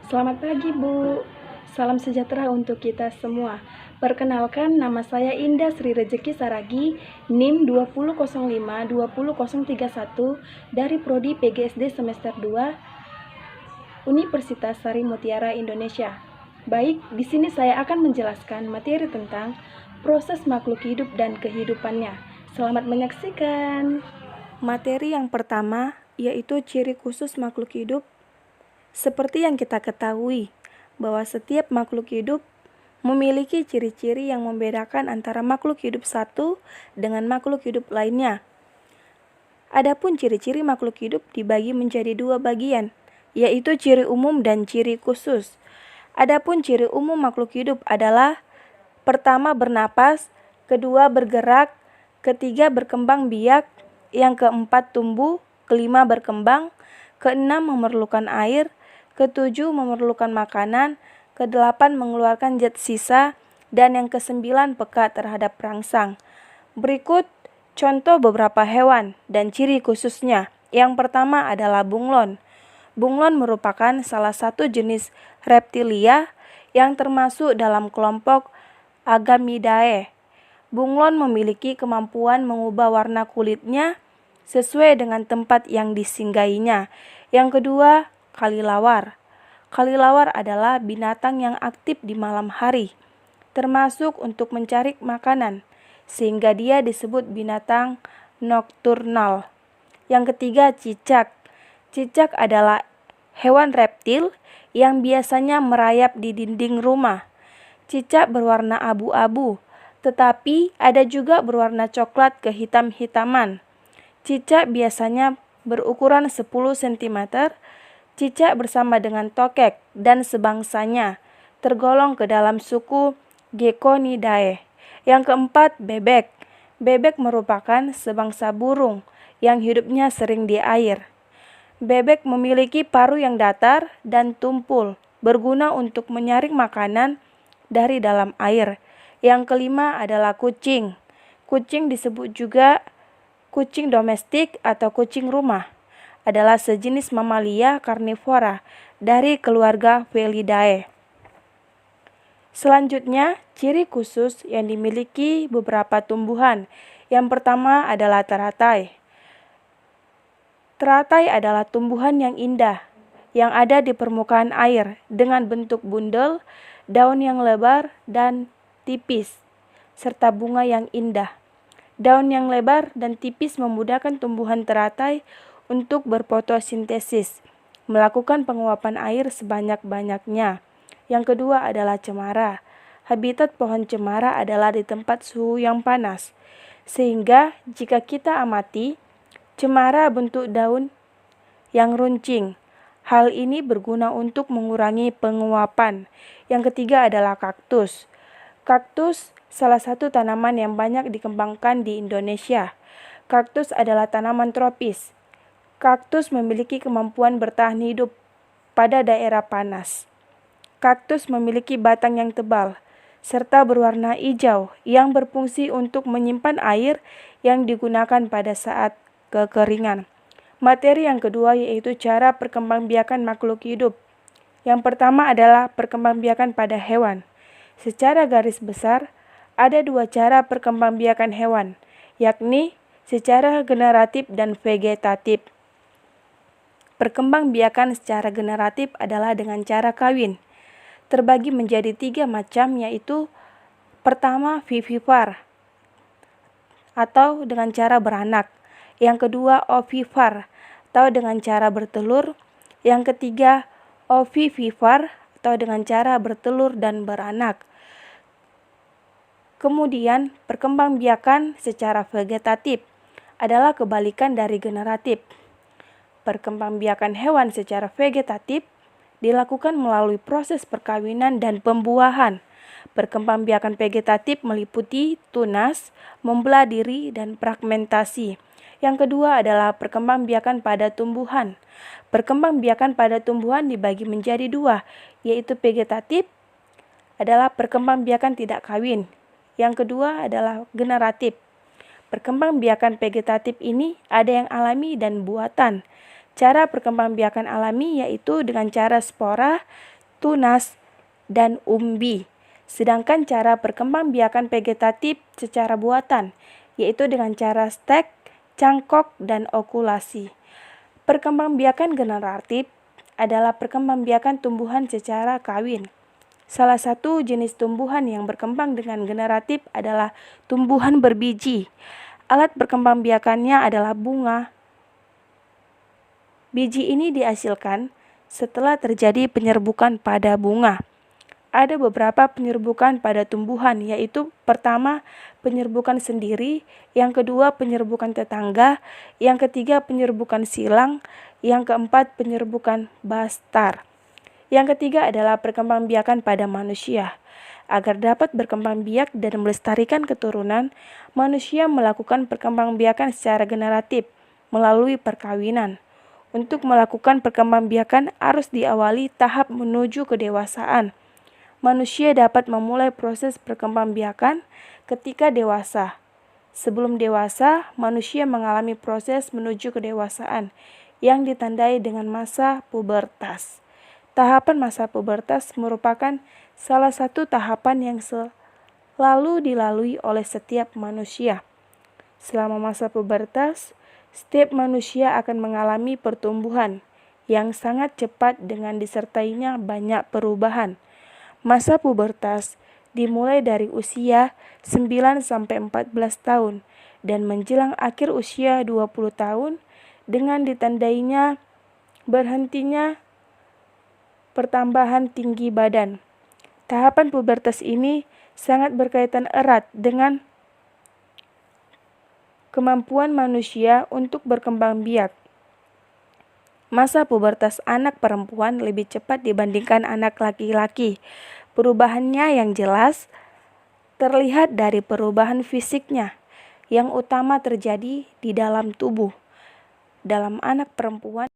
Selamat pagi, Bu. Salam sejahtera untuk kita semua. Perkenalkan, nama saya Indah Sri Rejeki Saragi, NIM 200520031 dari Prodi PGSD semester 2, Universitas Sari Mutiara Indonesia. Baik, di sini saya akan menjelaskan materi tentang proses makhluk hidup dan kehidupannya. Selamat menyaksikan. Materi yang pertama yaitu ciri khusus makhluk hidup. Seperti yang kita ketahui, bahwa setiap makhluk hidup memiliki ciri-ciri yang membedakan antara makhluk hidup satu dengan makhluk hidup lainnya. Adapun ciri-ciri makhluk hidup dibagi menjadi dua bagian, yaitu ciri umum dan ciri khusus. Adapun ciri umum makhluk hidup adalah: pertama, bernapas; kedua, bergerak; ketiga, berkembang biak; yang keempat, tumbuh; kelima, berkembang; keenam, memerlukan air; ketujuh, memerlukan makanan; kedelapan, mengeluarkan zat sisa; dan yang kesembilan, peka terhadap rangsang. Berikut contoh beberapa hewan dan ciri khususnya. Yang pertama adalah bunglon. Bunglon merupakan salah satu jenis reptilia yang termasuk dalam kelompok Agamidae. Bunglon memiliki kemampuan mengubah warna kulitnya sesuai dengan tempat yang disinggahinya. Yang kedua, kelelawar. Kelelawar adalah binatang yang aktif di malam hari, termasuk untuk mencari makanan, sehingga dia disebut binatang nokturnal. Yang ketiga, cicak. Cicak adalah hewan reptil yang biasanya merayap di dinding rumah. Cicak berwarna abu-abu, tetapi ada juga berwarna coklat kehitam-hitaman. Cicak biasanya berukuran 10 cm. Cicak bersama dengan tokek dan sebangsanya tergolong ke dalam suku Geckonidae. Yang keempat, bebek. Bebek merupakan sebangsa burung yang hidupnya sering di air. Bebek memiliki paruh yang datar dan tumpul, berguna untuk menyaring makanan dari dalam air. Yang kelima adalah kucing. Kucing disebut juga kucing domestik atau kucing rumah. Adalah sejenis mamalia karnivora dari keluarga Felidae. Selanjutnya, ciri khusus yang dimiliki beberapa tumbuhan. Yang pertama adalah teratai. Teratai adalah tumbuhan yang indah, yang ada di permukaan air dengan bentuk bundel, daun yang lebar dan tipis, serta bunga yang indah. Daun yang lebar dan tipis memudahkan tumbuhan teratai untuk berfotosintesis, melakukan penguapan air sebanyak-banyaknya. Yang kedua adalah cemara. Habitat pohon cemara adalah di tempat suhu yang panas, sehingga jika kita amati, cemara bentuk daun yang runcing. Hal ini berguna untuk mengurangi penguapan. Yang ketiga adalah kaktus. Kaktus salah satu tanaman yang banyak dikembangkan di Indonesia. Kaktus adalah tanaman tropis. Kaktus memiliki kemampuan bertahan hidup pada daerah panas. Kaktus memiliki batang yang tebal, serta berwarna hijau yang berfungsi untuk menyimpan air yang digunakan pada saat kekeringan. Materi yang kedua yaitu cara perkembangbiakan makhluk hidup. Yang pertama adalah perkembangbiakan pada hewan. Secara garis besar, ada dua cara perkembangbiakan hewan, yakni secara generatif dan vegetatif. Perkembangbiakan secara generatif adalah dengan cara kawin. Terbagi menjadi 3 macam, yaitu pertama, vivipar atau dengan cara beranak. Yang kedua, ovipar atau dengan cara bertelur. Yang ketiga, ovivipar atau dengan cara bertelur dan beranak. Kemudian, perkembangbiakan secara vegetatif adalah kebalikan dari generatif. Perkembangbiakan hewan secara vegetatif dilakukan melalui proses perkawinan dan pembuahan. Perkembangbiakan vegetatif meliputi tunas, membelah diri, dan fragmentasi. Yang kedua adalah perkembangbiakan pada tumbuhan. Perkembangbiakan pada tumbuhan dibagi menjadi dua, yaitu vegetatif adalah perkembangbiakan tidak kawin. Yang kedua adalah generatif. Perkembangbiakan vegetatif ini ada yang alami dan buatan. Cara perkembangbiakan alami yaitu dengan cara spora, tunas, dan umbi. Sedangkan cara perkembangbiakan vegetatif secara buatan, yaitu dengan cara stek, cangkok, dan okulasi. Perkembangbiakan generatif adalah perkembangbiakan tumbuhan secara kawin. Salah satu jenis tumbuhan yang berkembang dengan generatif adalah tumbuhan berbiji. Alat perkembangbiakannya adalah bunga. Biji ini dihasilkan setelah terjadi penyerbukan pada bunga. Ada beberapa penyerbukan pada tumbuhan, yaitu pertama penyerbukan sendiri, yang kedua penyerbukan tetangga, yang ketiga penyerbukan silang, yang keempat penyerbukan bastar. Yang ketiga adalah perkembangbiakan pada manusia. Agar dapat berkembang biak dan melestarikan keturunan, manusia melakukan perkembangbiakan secara generatif melalui perkawinan. Untuk melakukan perkembangbiakan harus diawali tahap menuju kedewasaan. Manusia dapat memulai proses perkembangbiakan ketika dewasa. Sebelum dewasa, manusia mengalami proses menuju kedewasaan yang ditandai dengan masa pubertas. Tahapan masa pubertas merupakan salah satu tahapan yang selalu dilalui oleh setiap manusia. Selama masa pubertas, setiap manusia akan mengalami pertumbuhan yang sangat cepat dengan disertainya banyak perubahan. Masa pubertas dimulai dari usia 9-14 tahun dan menjelang akhir usia 20 tahun dengan ditandainya berhentinya pertambahan tinggi badan. Tahapan pubertas ini sangat berkaitan erat dengan kemampuan manusia untuk berkembang biak. Masa pubertas anak perempuan lebih cepat dibandingkan anak laki-laki. Perubahannya yang jelas terlihat dari perubahan fisiknya, yang utama terjadi di dalam tubuh. Dalam anak perempuan,